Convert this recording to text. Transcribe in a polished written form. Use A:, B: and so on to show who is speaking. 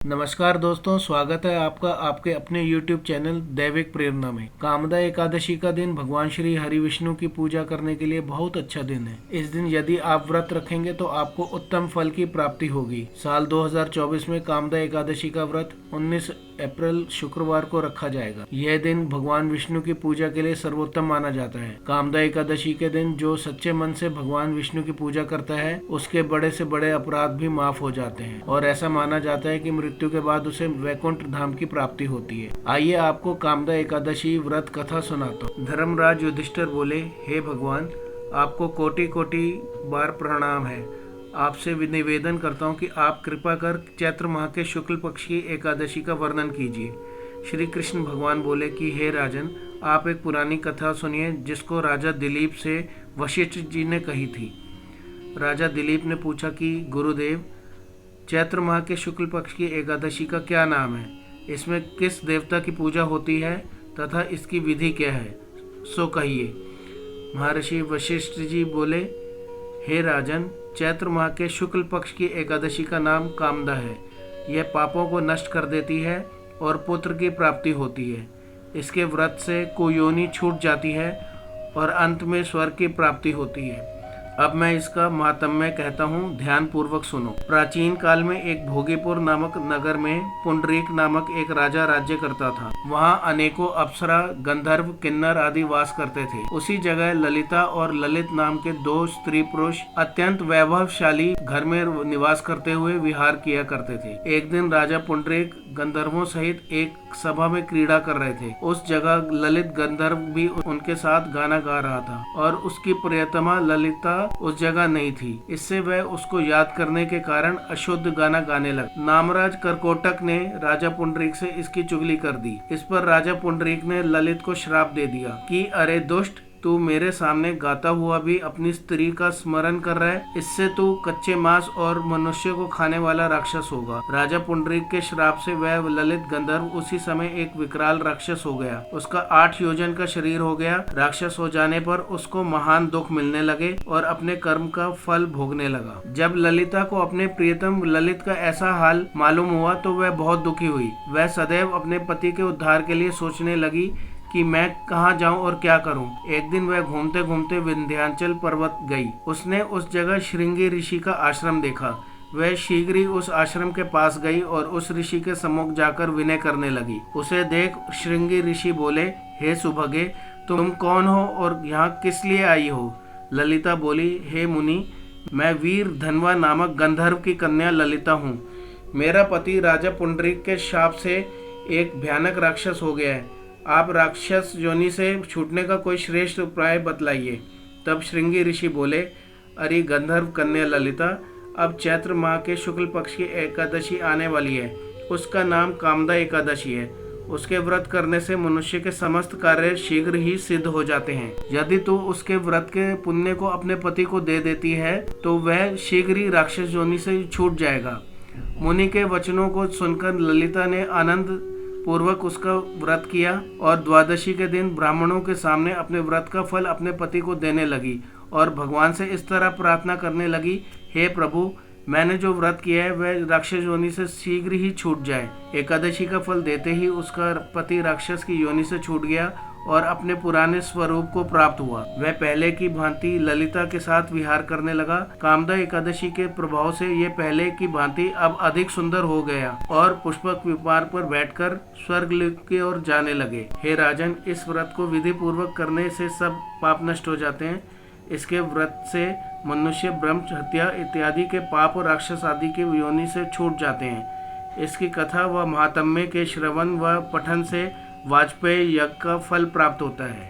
A: नमस्कार दोस्तों, स्वागत है आपका आपके अपने YouTube चैनल दैविक प्रेरणा में। कामदा एकादशी का दिन भगवान श्री हरि विष्णु की पूजा करने के लिए बहुत अच्छा दिन है। इस दिन यदि आप व्रत रखेंगे तो आपको उत्तम फल की प्राप्ति होगी। साल 2024 में कामदा एकादशी का व्रत 19 अप्रैल शुक्रवार को रखा जाएगा। यह दिन भगवान विष्णु की पूजा के लिए सर्वोत्तम माना जाता है। कामदा एकादशी के दिन जो सच्चे मन से भगवान विष्णु की पूजा करता है उसके बड़े से बड़े अपराध भी माफ हो जाते हैं और ऐसा माना जाता है कि मृत्यु के बाद उसे वैकुंठ धाम की प्राप्ति होती है। आइए आपको कामदा एकादशी व्रत कथा सुनाता हूँ। धर्मराज युधिष्ठिर बोले, हे भगवान, आपको कोटि कोटि बार प्रणाम है। आपसे निवेदन करता हूँ कि आप कृपा कर चैत्र माह के शुक्ल पक्ष की एकादशी का वर्णन कीजिए। श्री कृष्ण भगवान बोले कि हे राजन, आप एक पुरानी कथा सुनिए जिसको राजा दिलीप से वशिष्ठ जी ने कही थी। राजा दिलीप ने पूछा कि गुरुदेव, चैत्र माह के शुक्ल पक्ष की एकादशी का क्या नाम है? इसमें किस देवता की पूजा होती है तथा इसकी विधि क्या है? सो कहिए। महर्षि वशिष्ठ जी बोले, हे राजन, चैत्र माह के शुक्ल पक्ष की एकादशी का नाम कामदा है। यह पापों को नष्ट कर देती है और पुत्र की प्राप्ति होती है। इसके व्रत से कुयोनि छूट जाती है और अंत में स्वर्ग की प्राप्ति होती है। अब मैं इसका महात्म्य कहता हूँ, ध्यान पूर्वक सुनो। प्राचीन काल में एक भोगीपुर नामक नगर में पुंडरीक नामक एक राजा राज्य करता था। वहाँ अनेकों अप्सरा, गंधर्व, किन्नर आदि वास करते थे। उसी जगह ललिता और ललित नाम के दो स्त्री पुरुष अत्यंत वैभवशाली घर में निवास करते हुए विहार किया करते थे। एक दिन राजा पुंडरीक गंधर्वों सहित एक सभा में क्रीड़ा कर रहे थे। उस जगह ललित गंधर्व भी उनके साथ गाना गा रहा था और उसकी प्रियतमा ललिता उस जगह नहीं थी। इससे वह उसको याद करने के कारण अशुद्ध गाना गाने लगा। नामराज करकोटक ने राजा पुंडरीक से इसकी चुगली कर दी। इस पर राजा पुंडरीक ने ललित को श्राप दे दिया कि अरे दुष्ट, तू मेरे सामने गाता हुआ भी अपनी स्त्री का स्मरण कर रहा है। इससे तू कच्चे मांस और मनुष्य को खाने वाला राक्षस होगा। राजा पुंडरीक के श्राप से वह ललित गंधर्व उसी समय एक विकराल राक्षस हो गया। उसका 8 योजन का शरीर हो गया। राक्षस हो जाने पर उसको महान दुख मिलने लगे और अपने कर्म का फल भोगने लगा। जब ललिता को अपने प्रियतम ललित का ऐसा हाल मालूम हुआ तो वह बहुत दुखी हुई। वह सदैव अपने पति के उद्धार के लिए सोचने लगी कि मैं कहाँ जाऊं और क्या करूं। एक दिन वह घूमते घूमते विंध्याचल पर्वत गई। उसने उस जगह श्रृंगी ऋषि का आश्रम देखा। वह शीघ्र ही उस आश्रम के पास गई और उस ऋषि के सम्मुख जाकर विनय करने लगी। उसे देख श्रृंगी ऋषि बोले, हे सुभगे, तुम कौन हो और यहाँ किस लिए आई हो? ललिता बोली, हे मुनि, मैं वीर धनवा नामक गंधर्व की कन्या ललिता हूँ। मेरा पति राजा पुंडरीक के शाप से एक भयानक राक्षस हो गया है। आप राक्षस योनि से छूटने का कोई श्रेष्ठ उपाय बतलाइए। तब श्रृंगी ऋषि बोले, अरे गंधर्व कन्या ललिता, अब चैत्र माह के शुक्ल पक्ष की एकादशी आने वाली है। उसका नाम कामदा एकादशी है। उसके व्रत करने से मनुष्य के समस्त कार्य शीघ्र ही सिद्ध हो जाते हैं। यदि तू उसके व्रत के पुण्य को अपने पति को दे देती है तो वह शीघ्र ही राक्षस योनि से छूट जाएगा। मुनि के वचनों को सुनकर ललिता ने आनंद पूर्वक उसका व्रत किया और द्वादशी के दिन ब्राह्मणों के सामने अपने व्रत का फल अपने पति को देने लगी और भगवान से इस तरह प्रार्थना करने लगी, हे प्रभु, मैंने जो व्रत किया है वह राक्षस योनि से शीघ्र ही छूट जाए। एकादशी का फल देते ही उसका पति राक्षस की योनि से छूट गया और अपने पुराने स्वरूप को प्राप्त हुआ। वह पहले की भांति ललिता के साथ विहार करने लगा। कामदा एकादशी के प्रभाव से ये पहले की भांति अब अधिक सुंदर हो गया और पुष्पक विपार पर बैठकर स्वर्ग की ओर जाने लगे। हे राजन, इस व्रत को विधि पूर्वक करने से सब पाप नष्ट हो जाते हैं। इसके व्रत से मनुष्य ब्रह्म हत्या इत्यादि के पाप और राक्षस आदि के योनि से छूट जाते हैं। इसकी कथा व महात्म्य के श्रवण व पठन से वाजपेयी यज्ञ का फल प्राप्त होता है।